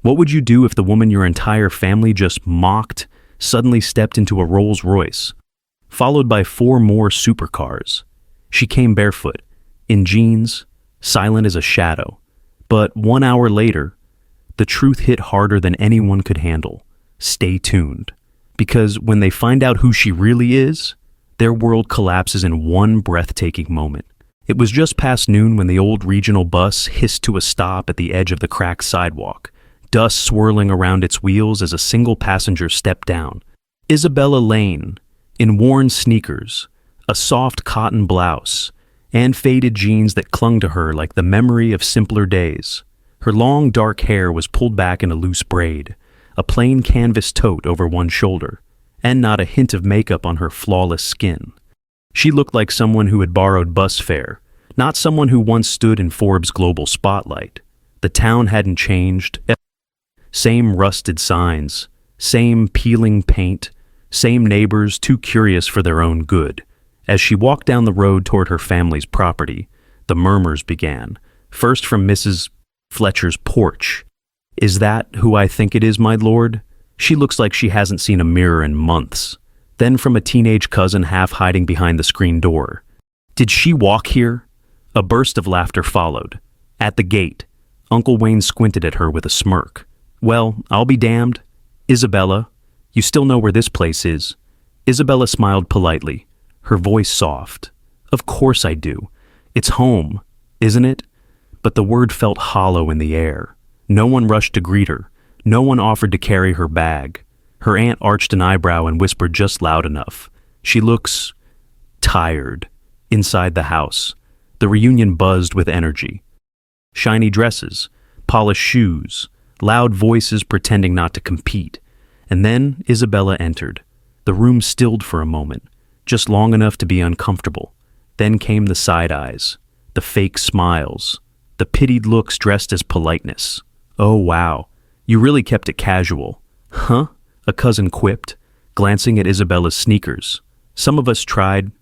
What would you do if the woman your entire family just mocked suddenly stepped into a Rolls Royce, followed by 4 more supercars? She came barefoot, in jeans, silent as a shadow. But 1 hour later, the truth hit harder than anyone could handle. Stay tuned. Because when they find out who she really is, their world collapses in one breathtaking moment. It was just past noon when the old regional bus hissed to a stop at the edge of the cracked sidewalk, dust swirling around its wheels as a single passenger stepped down. Isabella Lane, in worn sneakers, a soft cotton blouse, and faded jeans that clung to her like the memory of simpler days. Her long dark hair was pulled back in a loose braid, a plain canvas tote over one shoulder, and not a hint of makeup on her flawless skin. She looked like someone who had borrowed bus fare, not someone who once stood in Forbes' global spotlight. The town hadn't changed. Same rusted signs, same peeling paint, same neighbors too curious for their own good. As she walked down the road toward her family's property, the murmurs began, first from Mrs. Fletcher's porch. "Is that who I think it is, my lord? She looks like she hasn't seen a mirror in months." Then from a teenage cousin half hiding behind the screen door. "Did she walk here?" A burst of laughter followed. At the gate, Uncle Wayne squinted at her with a smirk. "Well, I'll be damned. Isabella, you still know where this place is?" Isabella smiled politely, her voice soft. "Of course I do. It's home, isn't it?" But the word felt hollow in the air. No one rushed to greet her. No one offered to carry her bag. Her aunt arched an eyebrow and whispered just loud enough. "She looks tired." Inside the house, the reunion buzzed with energy. Shiny dresses, polished shoes, loud voices pretending not to compete. And then Isabella entered. The room stilled for a moment, just long enough to be uncomfortable. Then came the side eyes, the fake smiles, the pitied looks dressed as politeness. "Oh, wow, you really kept it casual." "Huh?" a cousin quipped, glancing at Isabella's sneakers. "Some of us tried,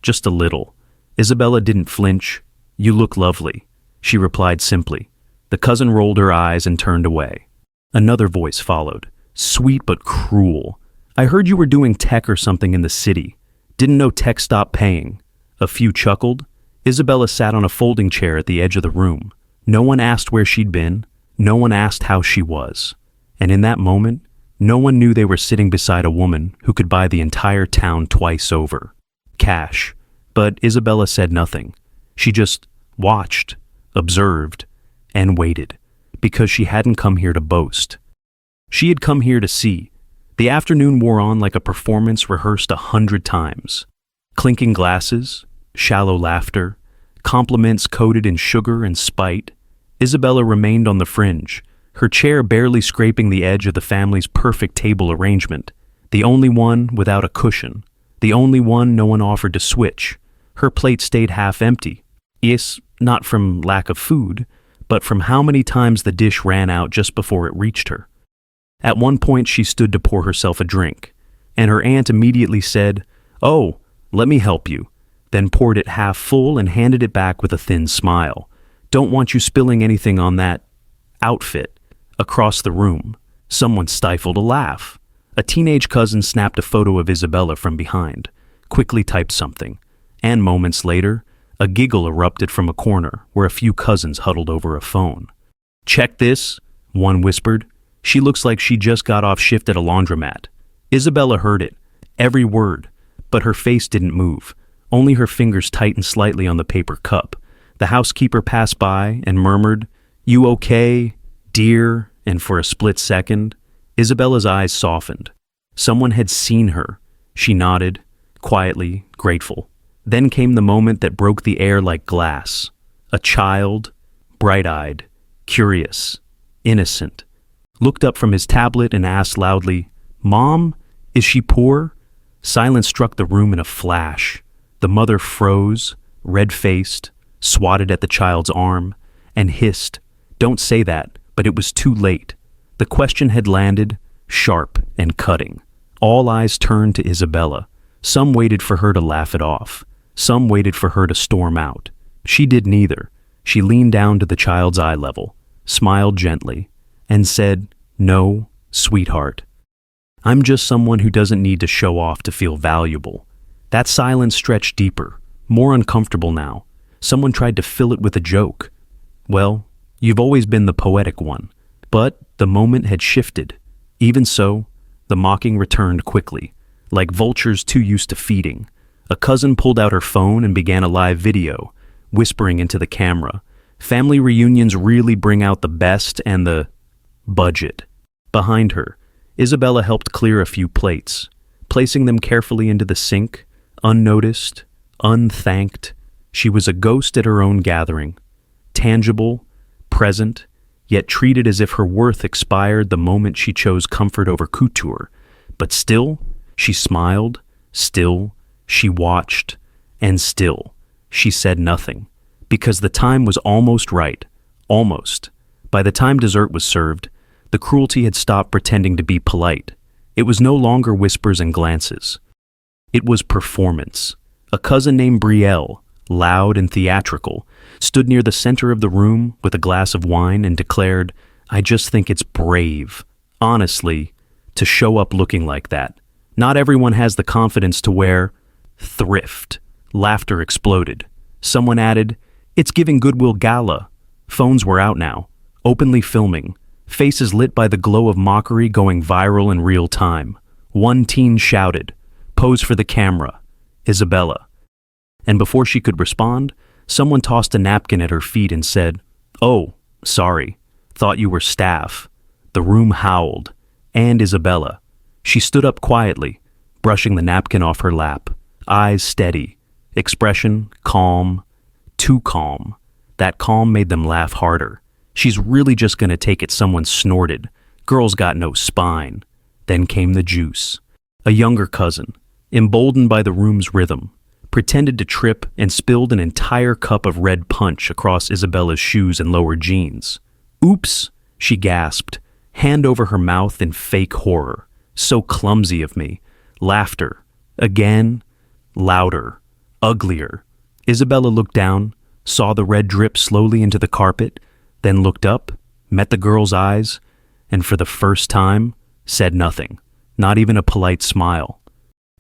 just a little." Isabella didn't flinch. "You look lovely," she replied simply. The cousin rolled her eyes and turned away. Another voice followed, sweet but cruel. "I heard you were doing tech or something in the city. Didn't know tech stopped paying." A few chuckled. Isabella sat on a folding chair at the edge of the room. No one asked where she'd been. No one asked how she was. And in that moment, no one knew they were sitting beside a woman who could buy the entire town twice over. Cash. But Isabella said nothing. She just watched, observed, and waited, because she hadn't come here to boast. She had come here to see. The afternoon wore on like a performance rehearsed 100 times. Clinking glasses, shallow laughter, compliments coated in sugar and spite. Isabella remained on the fringe, her chair barely scraping the edge of the family's perfect table arrangement, the only one without a cushion, the only one no one offered to switch. Her plate stayed half empty. Yes, not from lack of food, but from how many times the dish ran out just before it reached her. At one point she stood to pour herself a drink, and her aunt immediately said, "Oh, let me help you," then poured it half full and handed it back with a thin smile. "Don't want you spilling anything on that outfit." Across the room, someone stifled a laugh. A teenage cousin snapped a photo of Isabella from behind, quickly typed something, and moments later, a giggle erupted from a corner where a few cousins huddled over a phone. "Check this," one whispered. "She looks like she just got off shift at a laundromat." Isabella heard it, every word, but her face didn't move. Only her fingers tightened slightly on the paper cup. The housekeeper passed by and murmured, "You okay, dear?" And for a split second, Isabella's eyes softened. Someone had seen her. She nodded, quietly, grateful. Then came the moment that broke the air like glass. A child, bright-eyed, curious, innocent, looked up from his tablet and asked loudly, "Mom, is she poor?" Silence struck the room in a flash. The mother froze, red-faced, swatted at the child's arm, and hissed, "Don't say that," but it was too late. The question had landed, sharp and cutting. All eyes turned to Isabella. Some waited for her to laugh it off. Some waited for her to storm out. She did neither. She leaned down to the child's eye level, smiled gently, and said, "No, sweetheart. I'm just someone who doesn't need to show off to feel valuable." That silence stretched deeper, more uncomfortable now. Someone tried to fill it with a joke. "Well, you've always been the poetic one." But the moment had shifted. Even so, the mocking returned quickly, like vultures too used to feeding. A cousin pulled out her phone and began a live video, whispering into the camera. Family reunions really bring out the best and the budget. Behind her, Isabella helped clear a few plates, placing them carefully into the sink, unnoticed, unthanked. She was a ghost at her own gathering, tangible, present, yet treated as if her worth expired the moment she chose comfort over couture. But still, she smiled, still, she watched, and still, she said nothing, because the time was almost right, almost. By the time dessert was served, the cruelty had stopped pretending to be polite. It was no longer whispers and glances. It was performance. A cousin named Brielle, loud and theatrical, stood near the center of the room with a glass of wine and declared, "I just think it's brave, honestly, to show up looking like that. Not everyone has the confidence to wear thrift." Laughter exploded. Someone added, "It's giving Goodwill Gala." Phones were out now, openly filming, faces lit by the glow of mockery going viral in real time. One teen shouted, "Pose for the camera, Isabella." And before she could respond, someone tossed a napkin at her feet and said, "Oh, sorry, thought you were staff." The room howled, and Isabella. She stood up quietly, brushing the napkin off her lap, eyes steady, expression calm, too calm. That calm made them laugh harder. "She's really just gonna take it," someone snorted. "Girl's got no spine." Then came the juice. A younger cousin, emboldened by the room's rhythm, pretended to trip and spilled an entire cup of red punch across Isabella's shoes and lower jeans. "Oops," she gasped, hand over her mouth in fake horror. "So clumsy of me." Laughter. Again. Louder. Uglier. Isabella looked down, saw the red drip slowly into the carpet, then looked up, met the girl's eyes, and for the first time, said nothing, not even a polite smile.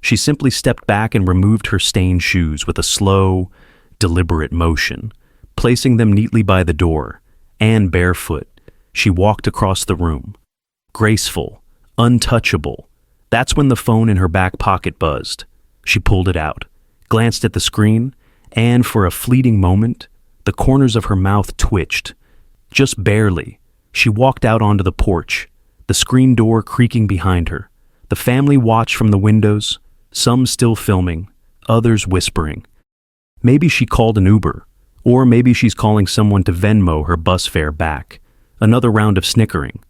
She simply stepped back and removed her stained shoes with a slow, deliberate motion, placing them neatly by the door, and barefoot, she walked across the room. Graceful, untouchable. That's when the phone in her back pocket buzzed. She pulled it out, glanced at the screen, and for a fleeting moment, the corners of her mouth twitched. Just barely, she walked out onto the porch, the screen door creaking behind her. The family watched from the windows, some still filming, others whispering. Maybe she called an Uber, or maybe she's calling someone to Venmo her bus fare back. Another round of snickering.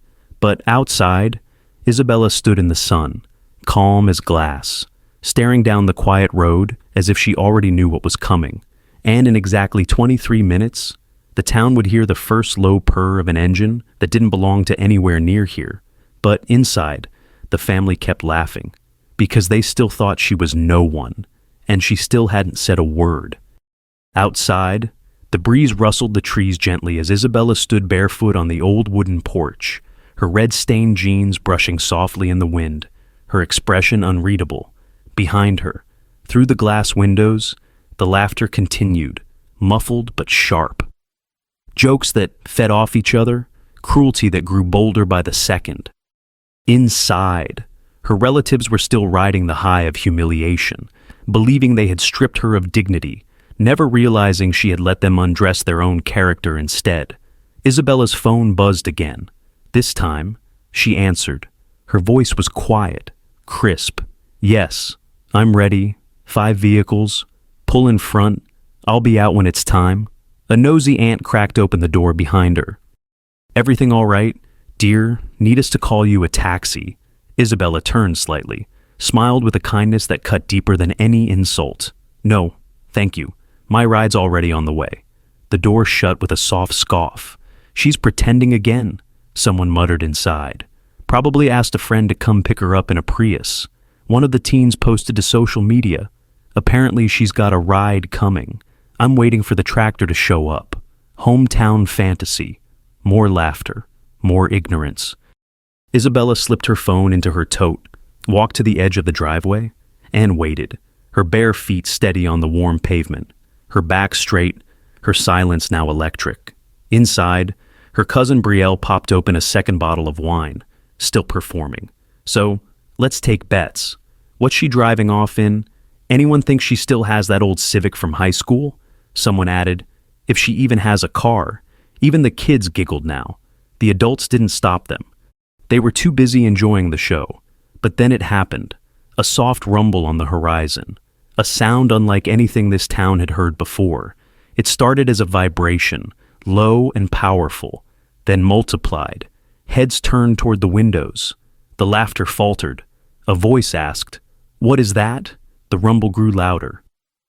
But outside, Isabella stood in the sun, calm as glass, staring down the quiet road as if she already knew what was coming. And in exactly 23 minutes, the town would hear the first low purr of an engine that didn't belong to anywhere near here. But inside, the family kept laughing, because they still thought she was no one, and she still hadn't said a word. Outside, the breeze rustled the trees gently as Isabella stood barefoot on the old wooden porch, her red-stained jeans brushing softly in the wind, her expression unreadable. Behind her, through the glass windows, the laughter continued, muffled but sharp. Jokes that fed off each other, cruelty that grew bolder by the second. Inside, her relatives were still riding the high of humiliation, believing they had stripped her of dignity, never realizing she had let them undress their own character instead. Isabella's phone buzzed again. This time, she answered. Her voice was quiet, crisp. "Yes, I'm ready. 5 vehicles. Pull in front. I'll be out when it's time." A nosy aunt cracked open the door behind her. "Everything all right? Dear, need us to call you a taxi?" Isabella turned slightly, smiled with a kindness that cut deeper than any insult. "No, thank you. My ride's already on the way." The door shut with a soft scoff. "She's pretending again," someone muttered inside. Probably asked a friend to come pick her up in a Prius. One of the teens posted to social media. "Apparently she's got a ride coming. I'm waiting for the tractor to show up." Hometown fantasy. More laughter. more ignorance. Isabella slipped her phone into her tote, walked to the edge of the driveway, and waited, her bare feet steady on the warm pavement, her back straight, her silence now electric. Inside, her cousin Brielle popped open a second bottle of wine, still performing. So, let's take bets. What's she driving off in? Anyone think she still has that old Civic from high school? Someone added, if she even has a car. Even the kids giggled now. The adults didn't stop them. They were too busy enjoying the show. But then it happened. A soft rumble on the horizon. A sound unlike anything this town had heard before. It started as a vibration, low and powerful, then multiplied. Heads turned toward the windows. The laughter faltered. A voice asked, "What is that?" The rumble grew louder.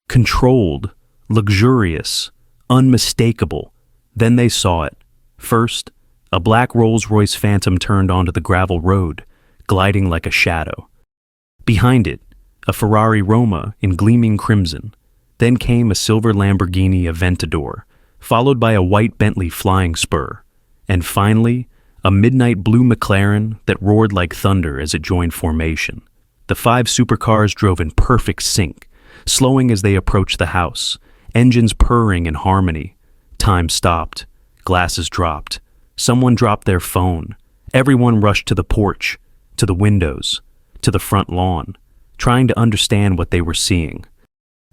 Controlled, luxurious, unmistakable. Then they saw it. First, a black Rolls Royce Phantom turned onto the gravel road, gliding like a shadow. Behind it, a Ferrari Roma in gleaming crimson. Then came a silver Lamborghini Aventador, followed by a white Bentley Flying Spur. And finally, a midnight blue McLaren that roared like thunder as it joined formation. The 5 supercars drove in perfect sync, slowing as they approached the house, engines purring in harmony. Time stopped. Glasses dropped. Someone dropped their phone. Everyone rushed to the porch, to the windows, to the front lawn, trying to understand what they were seeing.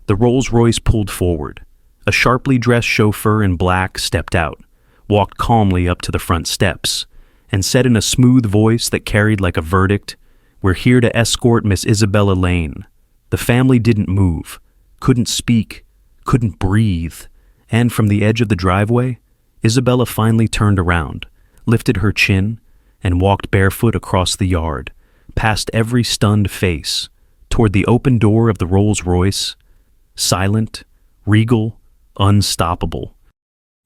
The Rolls Royce pulled forward. A sharply dressed chauffeur in black stepped out, walked calmly up to the front steps, and said in a smooth voice that carried like a verdict, "We're here to escort Miss Isabella Lane." The family didn't move, couldn't speak, couldn't breathe, and from the edge of the driveway, Isabella finally turned around, lifted her chin, and walked barefoot across the yard, past every stunned face, toward the open door of the Rolls Royce, silent, regal, unstoppable.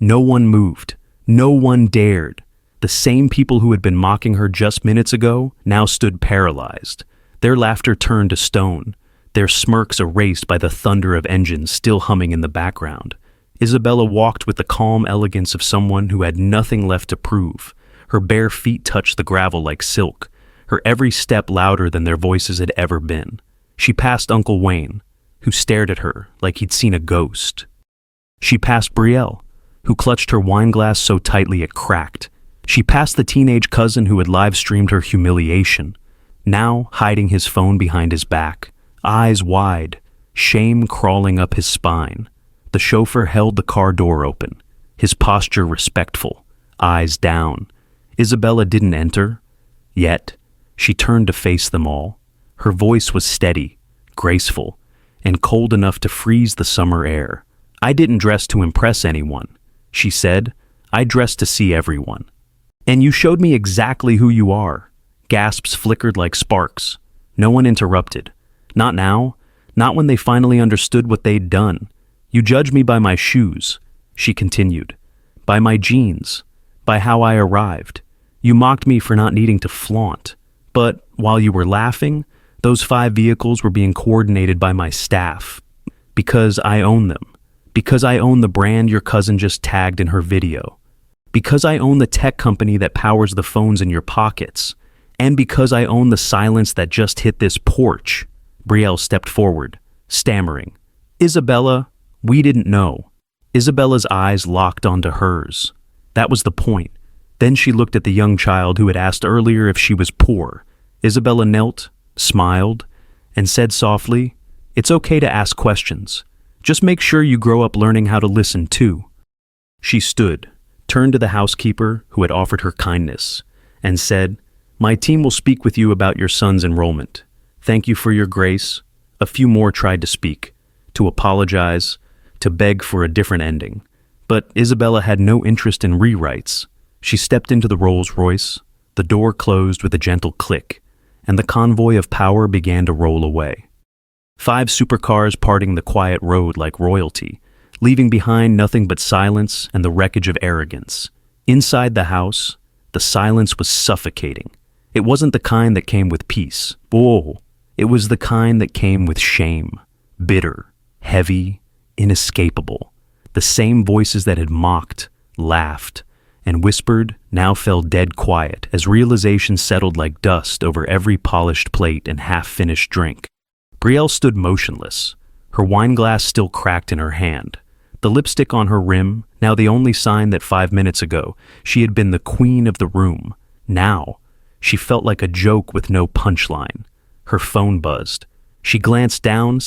No one moved. No one dared. The same people who had been mocking her just minutes ago now stood paralyzed, their laughter turned to stone, their smirks erased by the thunder of engines still humming in the background. Isabella walked with the calm elegance of someone who had nothing left to prove. Her bare feet touched the gravel like silk, her every step louder than their voices had ever been. She passed Uncle Wayne, who stared at her like he'd seen a ghost. She passed Brielle, who clutched her wine glass so tightly it cracked. She passed the teenage cousin who had live-streamed her humiliation, now hiding his phone behind his back, eyes wide, shame crawling up his spine. The chauffeur held the car door open, his posture respectful, eyes down. Isabella didn't enter. Yet, she turned to face them all. Her voice was steady, graceful, and cold enough to freeze the summer air. "I didn't dress to impress anyone," she said. "I dressed to see everyone. And you showed me exactly who you are." Gasps flickered like sparks. No one interrupted. Not now. Not when they finally understood what they'd done. "You judge me by my shoes," she continued. "By my jeans. By how I arrived. You mocked me for not needing to flaunt. But while you were laughing, those 5 vehicles were being coordinated by my staff. Because I own them. Because I own the brand your cousin just tagged in her video. Because I own the tech company that powers the phones in your pockets. And because I own the silence that just hit this porch." Brielle stepped forward, stammering. "Isabella, we didn't know." Isabella's eyes locked onto hers. That was the point. Then she looked at the young child who had asked earlier if she was poor. Isabella knelt, smiled, and said softly, "It's okay to ask questions. Just make sure you grow up learning how to listen too." She stood, turned to the housekeeper who had offered her kindness, and said, "My team will speak with you about your son's enrollment. Thank you for your grace." A few more tried to speak, to apologize, to beg for a different ending. But Isabella had no interest in rewrites. She stepped into the Rolls Royce, the door closed with a gentle click, and the convoy of power began to roll away. 5 supercars parting the quiet road like royalty, leaving behind nothing but silence and the wreckage of arrogance. Inside the house, the silence was suffocating. It wasn't the kind that came with peace. Whoa! It was the kind that came with shame. Bitter, heavy, inescapable. The same voices that had mocked, laughed, and whispered now fell dead quiet as realization settled like dust over every polished plate and half-finished drink. Brielle stood motionless, her wine glass still cracked in her hand. The lipstick on her rim, now the only sign that 5 minutes ago she had been the queen of the room. Now, she felt like a joke with no punchline. Her phone buzzed. She glanced down,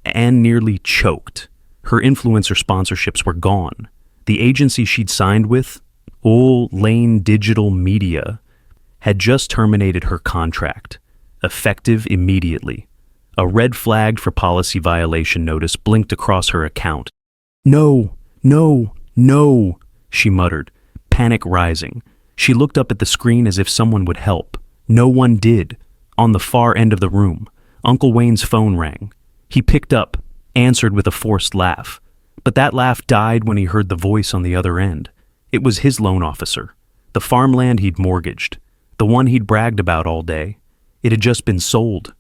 and nearly choked. Her influencer sponsorships were gone. The agency she'd signed with, Old Lane Digital Media, had just terminated her contract, effective immediately. A red flag for policy violation notice blinked across her account. No, no, no, she muttered, panic rising. She looked up at the screen as if someone would help. No one did. On the far end of the room, Uncle Wayne's phone rang. He picked up, answered with a forced laugh. But that laugh died when he heard the voice on the other end. It was his loan officer, the farmland he'd mortgaged, the one he'd bragged about all day. It had just been sold,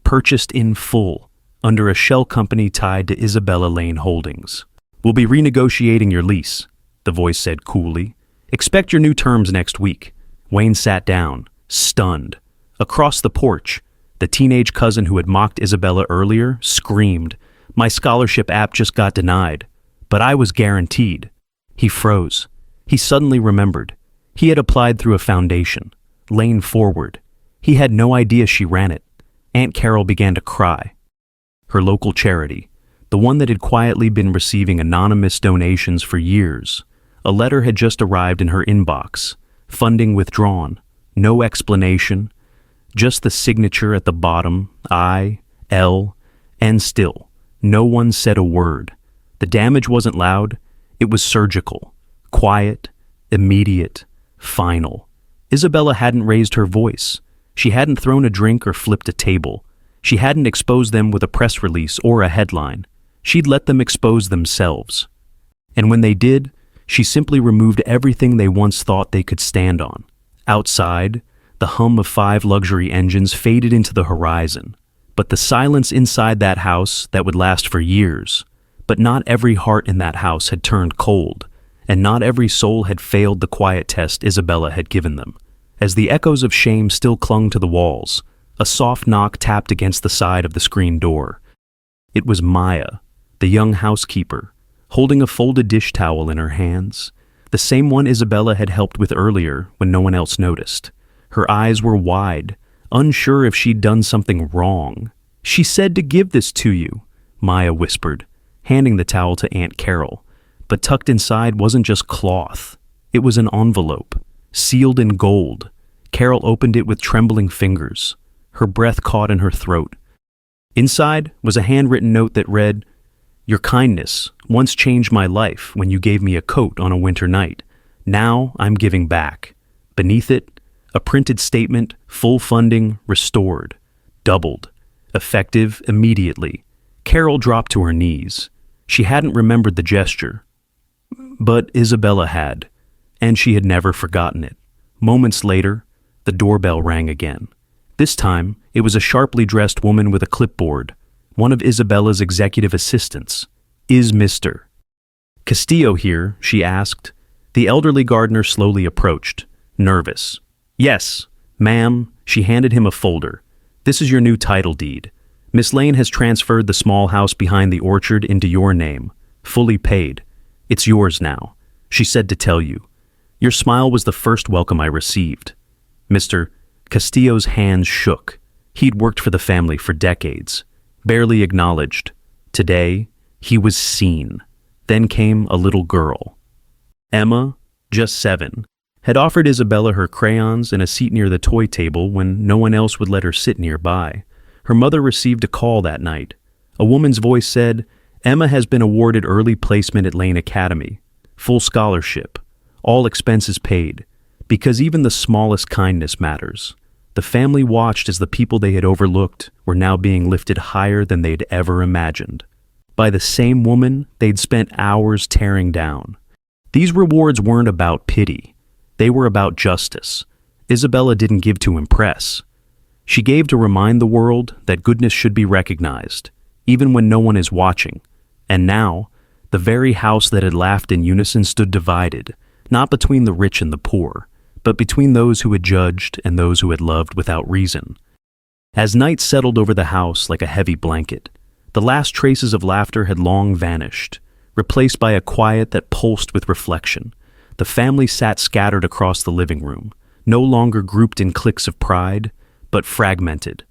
purchased in full, under a shell company tied to Isabella Lane Holdings. We'll be renegotiating your lease, the voice said coolly. Expect your new terms next week. Wayne sat down, stunned. Across the porch, the teenage cousin who had mocked Isabella earlier screamed, "My scholarship app just got denied, but I was guaranteed." He froze. He suddenly remembered. He had applied through a foundation, Lane Forward. He had no idea she ran it. Aunt Carol began to cry. Her local charity, the one that had quietly been receiving anonymous donations for years. A letter had just arrived in her inbox, funding withdrawn, no explanation, just the signature at the bottom, I, L, and still, no one said a word. The damage wasn't loud, it was surgical, quiet, immediate, final. Isabella hadn't raised her voice. She hadn't thrown a drink or flipped a table. She hadn't exposed them with a press release or a headline. She'd let them expose themselves. And when they did, she simply removed everything they once thought they could stand on. Outside, the hum of 5 luxury engines faded into the horizon. But the silence inside that house that would last for years. But not every heart in that house had turned cold, and not every soul had failed the quiet test Isabella had given them. As the echoes of shame still clung to the walls, a soft knock tapped against the side of the screen door. It was Maya, the young housekeeper, holding a folded dish towel in her hands, the same one Isabella had helped with earlier when no one else noticed. Her eyes were wide, unsure if she'd done something wrong. "She said to give this to you," Maya whispered, handing the towel to Aunt Carol. But tucked inside wasn't just cloth. It was an envelope, sealed in gold. Carol opened it with trembling fingers. Her breath caught in her throat. Inside was a handwritten note that read, "Your kindness once changed my life when you gave me a coat on a winter night. Now I'm giving back." Beneath it, a printed statement, full funding, restored, doubled, effective immediately. Carol dropped to her knees. She hadn't remembered the gesture, but Isabella had, and she had never forgotten it. Moments later, the doorbell rang again. This time, it was a sharply dressed woman with a clipboard, one of Isabella's executive assistants. "Is Mr. Castillo here?" she asked. The elderly gardener slowly approached, nervous. "Yes, ma'am." She handed him a folder. "This is your new title deed. Miss Lane has transferred the small house behind the orchard into your name, fully paid. It's yours now. She said to tell you. Your smile was the first welcome I received." Mr. Castillo's hands shook. He'd worked for the family for decades, barely acknowledged. Today, he was seen. Then came a little girl. Emma, just 7, had offered Isabella her crayons and a seat near the toy table when no one else would let her sit nearby. Her mother received a call that night. A woman's voice said, "Emma has been awarded early placement at Lane Academy. Full scholarship. All expenses paid. Because even the smallest kindness matters." The family watched as the people they had overlooked were now being lifted higher than they'd ever imagined. By the same woman they'd spent hours tearing down. These rewards weren't about pity. They were about justice. Isabella didn't give to impress. She gave to remind the world that goodness should be recognized, even when no one is watching. And now, the very house that had laughed in unison stood divided, not between the rich and the poor, but between those who had judged and those who had loved without reason. As night settled over the house like a heavy blanket, the last traces of laughter had long vanished, replaced by a quiet that pulsed with reflection. The family sat scattered across the living room, no longer grouped in cliques of pride, but fragmented,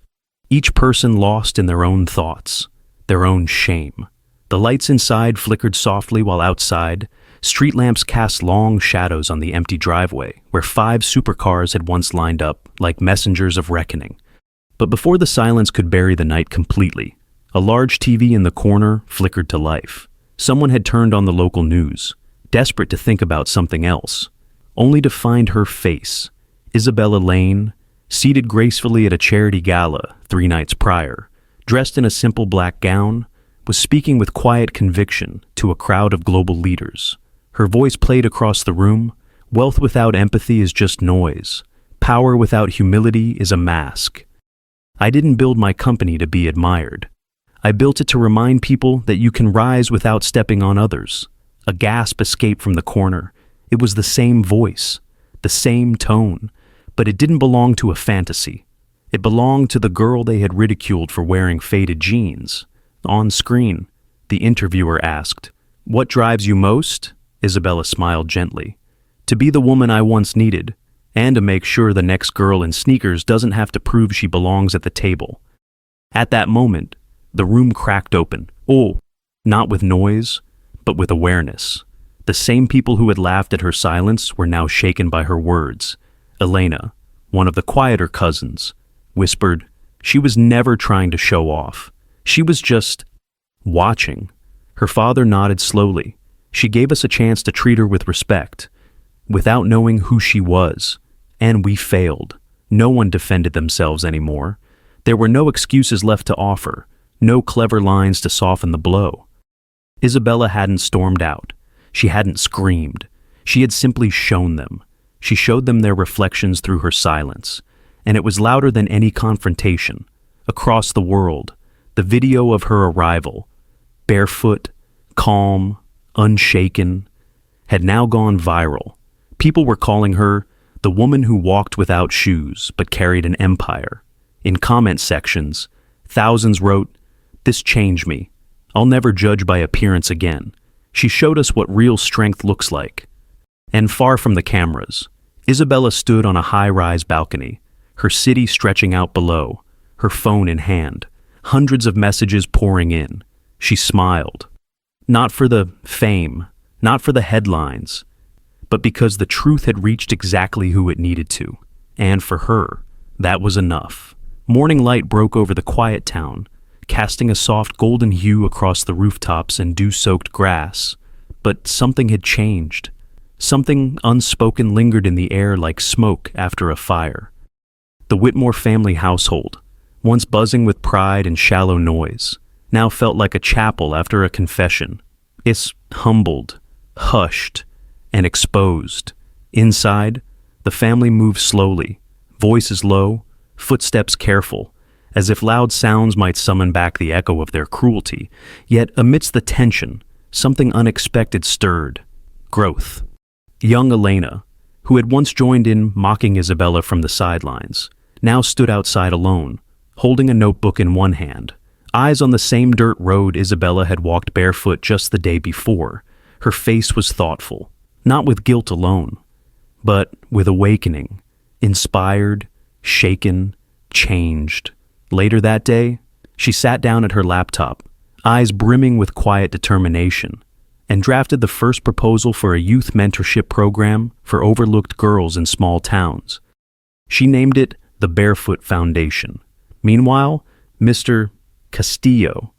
each person lost in their own thoughts, their own shame. The lights inside flickered softly while outside, street lamps cast long shadows on the empty driveway where 5 supercars had once lined up like messengers of reckoning. But before the silence could bury the night completely, a large TV in the corner flickered to life. Someone had turned on the local news, desperate to think about something else, only to find her face, Isabella Lane, seated gracefully at a charity gala 3 nights prior, dressed in a simple black gown, was speaking with quiet conviction to a crowd of global leaders. Her voice played across the room. Wealth without empathy is just noise. Power without humility is a mask. I didn't build my company to be admired. I built it to remind people that you can rise without stepping on others. A gasp escaped from the corner. It was the same voice, the same tone, but it didn't belong to a fantasy. It belonged to the girl they had ridiculed for wearing faded jeans. On screen, the interviewer asked, "What drives you most?" Isabella smiled gently. "To be the woman I once needed, and to make sure the next girl in sneakers doesn't have to prove she belongs at the table." At that moment, the room cracked open. Oh, not with noise, but with awareness. The same people who had laughed at her silence were now shaken by her words. Elena, one of the quieter cousins, whispered, "She was never trying to show off. She was just watching." Her father nodded slowly. "She gave us a chance to treat her with respect, without knowing who she was, and we failed." No one defended themselves anymore. There were no excuses left to offer, no clever lines to soften the blow. Isabella hadn't stormed out. She hadn't screamed. She had simply shown them. She showed them their reflections through her silence, and it was louder than any confrontation. Across the world, the video of her arrival, barefoot, calm, unshaken, had now gone viral. People were calling her the woman who walked without shoes but carried an empire. In comment sections, thousands wrote, "This changed me. I'll never judge by appearance again. She showed us what real strength looks like." And far from the cameras, Isabella stood on a high-rise balcony, her city stretching out below, her phone in hand, hundreds of messages pouring in. She smiled. Not for the fame, not for the headlines, but because the truth had reached exactly who it needed to. And for her, that was enough. Morning light broke over the quiet town, casting a soft golden hue across the rooftops and dew-soaked grass. But something had changed. Something unspoken lingered in the air like smoke after a fire. The Whitmore family household, once buzzing with pride and shallow noise, now felt like a chapel after a confession. It's humbled, hushed, and exposed. Inside, the family moved slowly, voices low, footsteps careful, as if loud sounds might summon back the echo of their cruelty. Yet amidst the tension, something unexpected stirred. Growth. Young Elena, who had once joined in mocking Isabella from the sidelines, now stood outside alone, holding a notebook in one hand. Eyes on the same dirt road Isabella had walked barefoot just the day before. Her face was thoughtful, not with guilt alone, but with awakening, inspired, shaken, changed. Later that day, she sat down at her laptop, eyes brimming with quiet determination, and drafted the first proposal for a youth mentorship program for overlooked girls in small towns. She named it the Barefoot Foundation. Meanwhile, Mr. Castillo,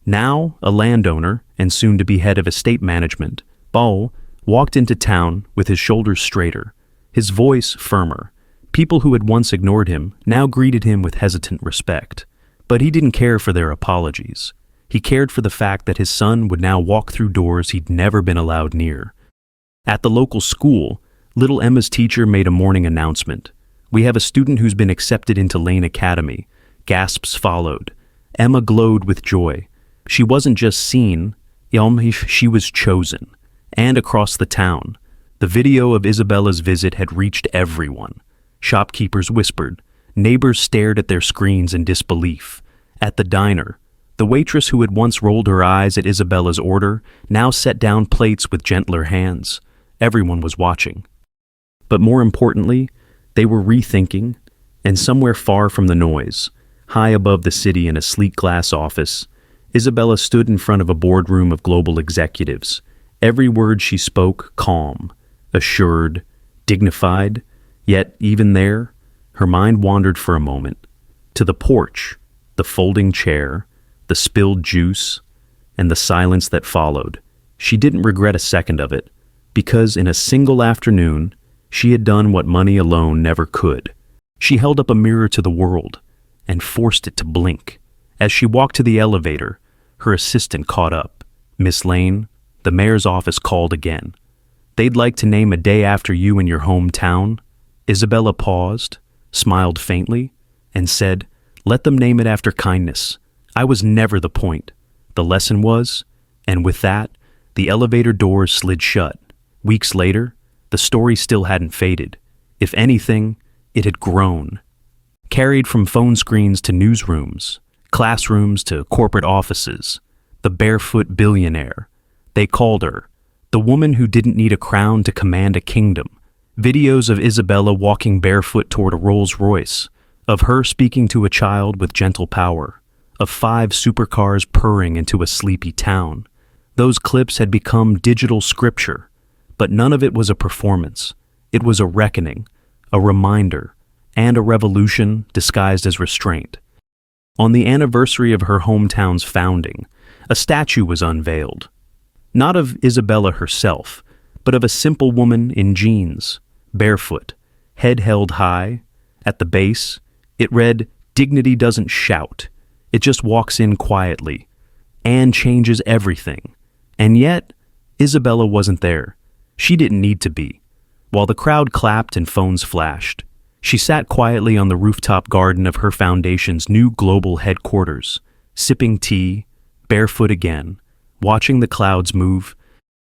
now a landowner and soon to be head of estate management, Baul, walked into town with his shoulders straighter, his voice firmer. People who had once ignored him now greeted him with hesitant respect. But he didn't care for their apologies. He cared for the fact that his son would now walk through doors he'd never been allowed near. At the local school, little Emma's teacher made a morning announcement. "We have a student who's been accepted into Lane Academy." Gasps followed. Emma glowed with joy. She wasn't just seen, she was chosen. And across the town, The video of Isabella's visit had reached everyone. Shopkeepers whispered. Neighbors stared at their screens in disbelief. At the diner, the waitress who had once rolled her eyes at Isabella's order now set down plates with gentler hands. Everyone was watching. But more importantly, they were rethinking, and somewhere far from the noise, high above the city in a sleek glass office, Isabella stood in front of a boardroom of global executives. Every word she spoke calm, assured, dignified, yet even there, her mind wandered for a moment. To the porch, the folding chair, the spilled juice, and the silence that followed. She didn't regret a second of it, because in a single afternoon, she had done what money alone never could. She held up a mirror to the world and forced it to blink. As she walked to the elevator, her assistant caught up. "Miss Lane, the mayor's office called again. They'd like to name a day after you in your hometown." Isabella paused, smiled faintly, and said, "Let them name it after kindness. I was never the point. The lesson was," and with that, the elevator doors slid shut. Weeks later, the story still hadn't faded. If anything, it had grown. Carried from phone screens to newsrooms, classrooms to corporate offices, the barefoot billionaire. They called her the woman who didn't need a crown to command a kingdom. Videos of Isabella walking barefoot toward a Rolls Royce, of her speaking to a child with gentle power, of 5 supercars purring into a sleepy town. Those clips had become digital scripture, but none of it was a performance. It was a reckoning, a reminder, and a revolution disguised as restraint. On the anniversary of her hometown's founding, a statue was unveiled. Not of Isabella herself, but of a simple woman in jeans, barefoot, head held high. At the base, it read, "Dignity doesn't shout. It just walks in quietly and changes everything." And yet, Isabella wasn't there. She didn't need to be. While the crowd clapped and phones flashed, she sat quietly on the rooftop garden of her foundation's new global headquarters, sipping tea, barefoot again, watching the clouds move.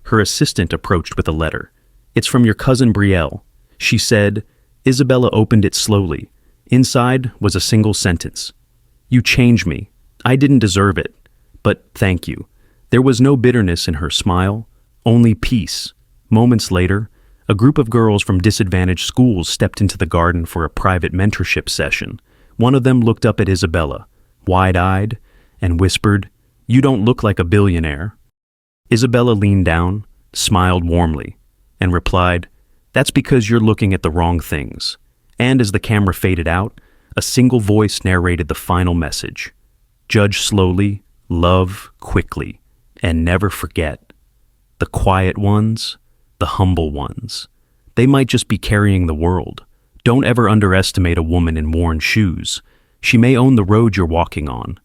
Her assistant approached with a letter. "It's from your cousin Brielle," she said. Isabella opened it slowly. Inside was a single sentence. "You changed me. I didn't deserve it, but thank you." There was no bitterness in her smile, only peace. Moments later, a group of girls from disadvantaged schools stepped into the garden for a private mentorship session. One of them looked up at Isabella, wide-eyed, and whispered, "You don't look like a billionaire." Isabella leaned down, smiled warmly, and replied, "That's because you're looking at the wrong things." And as the camera faded out, a single voice narrated the final message. "Judge slowly, love quickly, and never forget. The quiet ones, the humble ones. They might just be carrying the world. Don't ever underestimate a woman in worn shoes. She may own the road you're walking on,